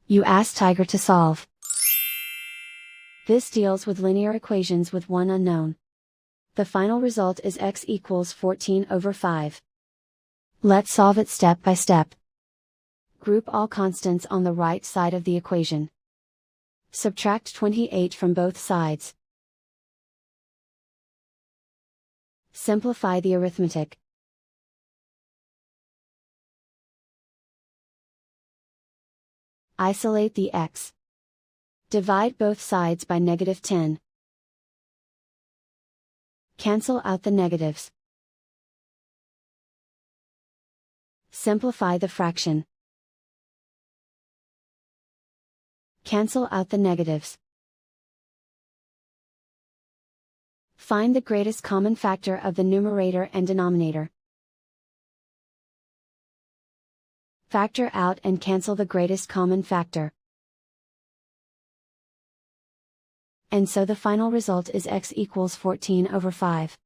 You ask Tiger to solve. This deals with linear equations with one unknown. The final result is x equals 14/5. Let's solve it step by step. Group all constants on the right side of the equation. Subtract 28 from both sides. Simplify the arithmetic. Isolate the x. Divide both sides by -10. Cancel out the negatives. Simplify the fraction. Cancel out the negatives. Find the greatest common factor of the numerator and denominator. Factor out and cancel the greatest common factor. And so the final result is x equals 14/5.